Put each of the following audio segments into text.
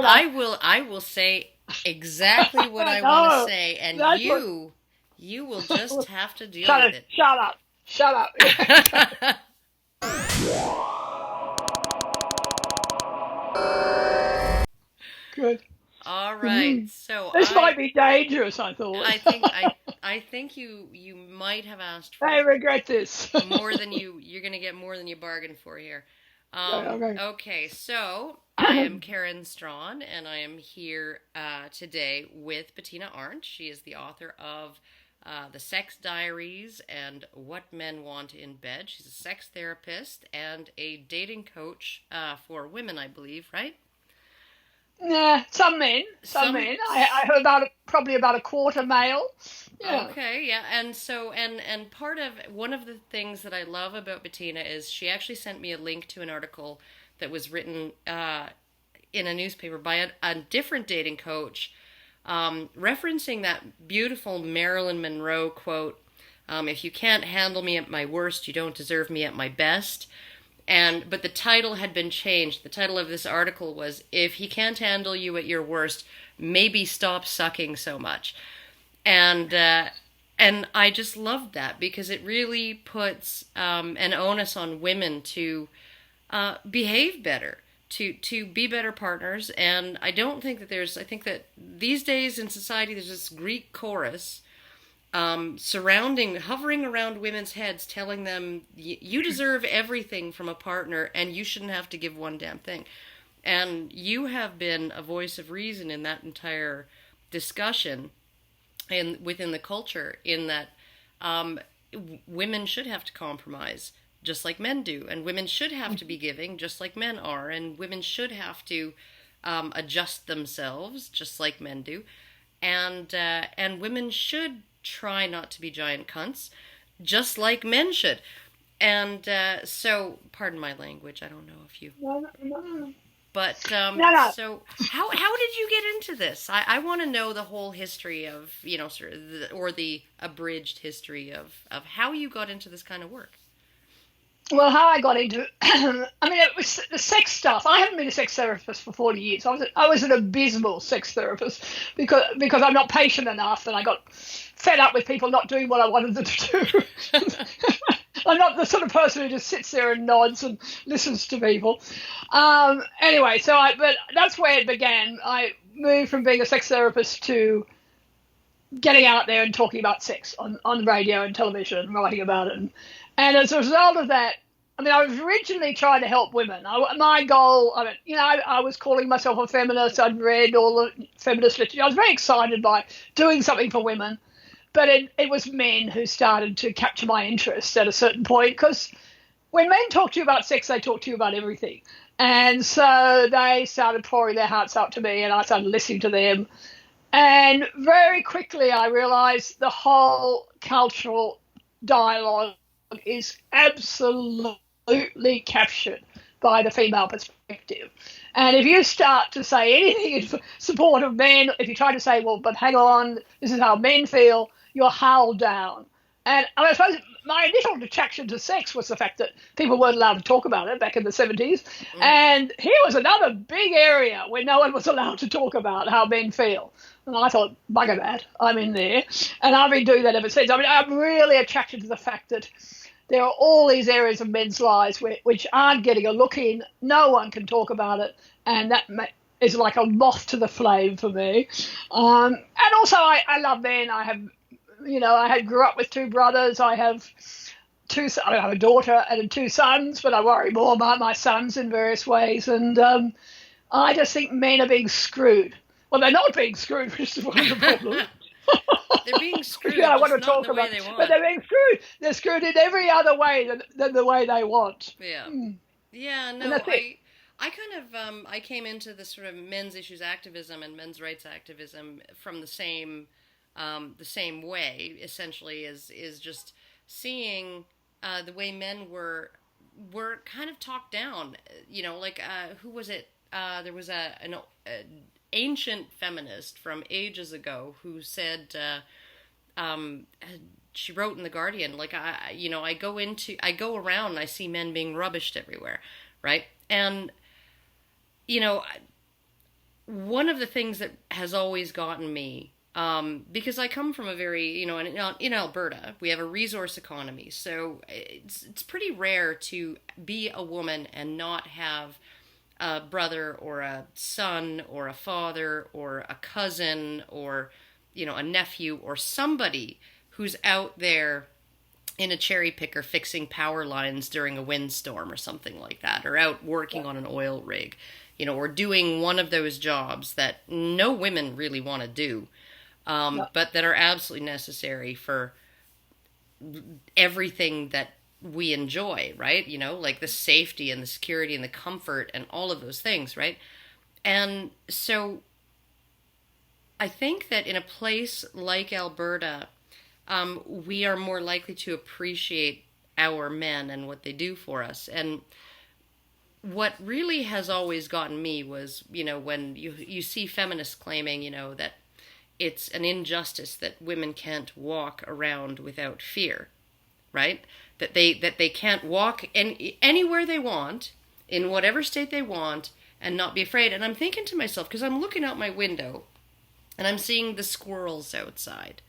I will say exactly what I want to No, say, and that's what. you will just have to deal Shut with it! Shut up! Shut up! Yeah. it. Good. All right. Mm. So This might be dangerous. I thought. I think you might have asked I for regret this. more than you're going to get more than you bargained for here. Okay. Okay, so I am Karen Strawn, and I am here today with Bettina Arndt. She is the author of The Sex Diaries and What Men Want in Bed. She's a sex therapist and a dating coach for women, I believe, right? Yeah, some men, some Some. men. I heard probably about a quarter male. Yeah. Okay, yeah, and so and part of one of the things that I love about Bettina is she actually sent me a link to an article that was written in a newspaper by a different dating coach, referencing that beautiful Marilyn Monroe quote: "If you can't handle me at my worst, you don't deserve me at my best." And but the title had been changed. The title of this article was "If he can't handle you at your worst, maybe stop sucking so much." and uh, and I just loved that because it really puts an onus on women to behave better, to be better partners. And I don't think that I think that these days in society there's this Greek chorus hovering around women's heads, telling them you deserve everything from a partner, and you shouldn't have to give one damn thing. And you have been a voice of reason in that entire discussion and within the culture, in that um, women should have to compromise just like men do, and women should have to be giving just like men are, and women should have to adjust themselves just like men do, and women should try not to be giant cunts just like men should. And so, pardon my language. I don't know if you. No, no, no, no. But No, no. so how did you get into this? I want to know the whole history of sort of or the abridged history of how you got into this kind of work. Well, how I got into it, I mean, it was the sex stuff. I haven't been a sex therapist for 40 years. I was an abysmal sex therapist because I'm not patient enough, and I got fed up with people not doing what I wanted them to do. I'm not the sort of person who just sits there and nods and listens to people. Anyway, but that's where it began. I moved from being a sex therapist to getting out there and talking about sex on radio and television and writing about it. And as a result of that, I mean, I was originally trying to help women. My goal, I was calling myself a feminist. I'd read all the feminist literature. I was very excited by doing something for women. But it was men who started to capture my interest at a certain point, because when men talk to you about sex, they talk to you about everything. And so they started pouring their hearts out to me, and I started listening to them. And very quickly, I realized the whole cultural dialogue is absolutely captured by the female perspective. And if you start to say anything in support of men, if you try to say, well, but hang on, this is how men feel, you're howled down. And I suppose my initial attraction to sex was the fact that people weren't allowed to talk about it back in the 70s. Mm. And here was another big area where no one was allowed to talk about how men feel. And I thought, bugger that, I'm in there. And I've been doing that ever since. I mean, I'm really attracted to the fact that there are all these areas of men's lives which aren't getting a look in. No one can talk about it. And that is like a moth to the flame for me. And also, I love men. I grew up with two brothers. I have a daughter and two sons, but I worry more about my sons in various ways. And I just think men are being screwed. Well, they're not being screwed, which is one of the problems. They're being Yeah, screwed, I want just to not in talk the way about, they but want. they're being screwed. They're screwed in every other way than the way they want. Yeah. Mm. Yeah, And no, that's it. I kind of I came into this sort of men's issues activism and men's rights activism from the same way, essentially, is just seeing the way men were kind of talked down. Like who was it? There was a ancient feminist from ages ago who said. Um, she wrote in the Guardian, like I go around and I see men being rubbished everywhere, right? And you know, one of the things that has always gotten me, because I come from a very, in Alberta, we have a resource economy. So it's pretty rare to be a woman and not have a brother or a son or a father or a cousin or, a nephew or somebody who's out there in a cherry picker fixing power lines during a windstorm or something like that, or out working on an oil rig, or doing one of those jobs that no women really want to do, Yeah. but that are absolutely necessary for everything that we enjoy, right? Like the safety and the security and the comfort and all of those things, right? And so I think that in a place like Alberta, we are more likely to appreciate our men and what they do for us. And what really has always gotten me was, when you see feminists claiming, that it's an injustice that women can't walk around without fear, right? That they can't walk anywhere they want, in whatever state they want, and not be afraid. And I'm thinking to myself, because I'm looking out my window and I'm seeing the squirrels outside,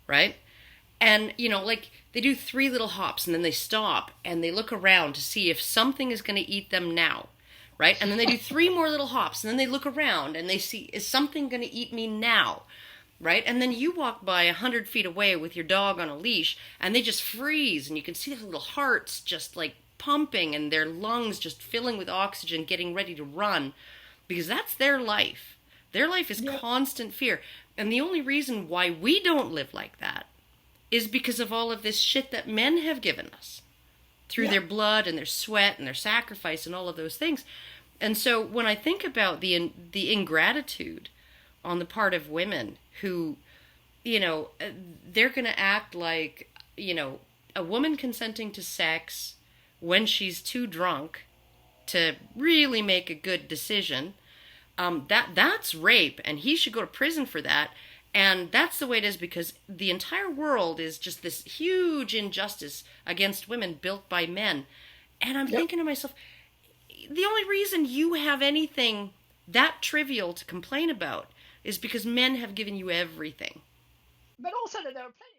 right? And, like they do three little hops and then they stop and they look around to see if something is going to eat them now, right? And then they do three more little hops and then they look around and they see, is something going to eat me now? Right? And then you walk by 100 feet away with your dog on a leash and they just freeze and you can see their little hearts just like pumping and their lungs just filling with oxygen, getting ready to run, because that's their life. Their life is Yeah. constant fear. And the only reason why we don't live like that is because of all of this shit that men have given us through Yeah. their blood and their sweat and their sacrifice and all of those things. And so when I think about the ingratitude on the part of women who, they're going to act like, a woman consenting to sex when she's too drunk to really make a good decision, that's rape, and he should go to prison for that. And that's the way it is, because the entire world is just this huge injustice against women built by men. And I'm Yep. thinking to myself, the only reason you have anything that trivial to complain about is because men have given you everything. But also that there are plenty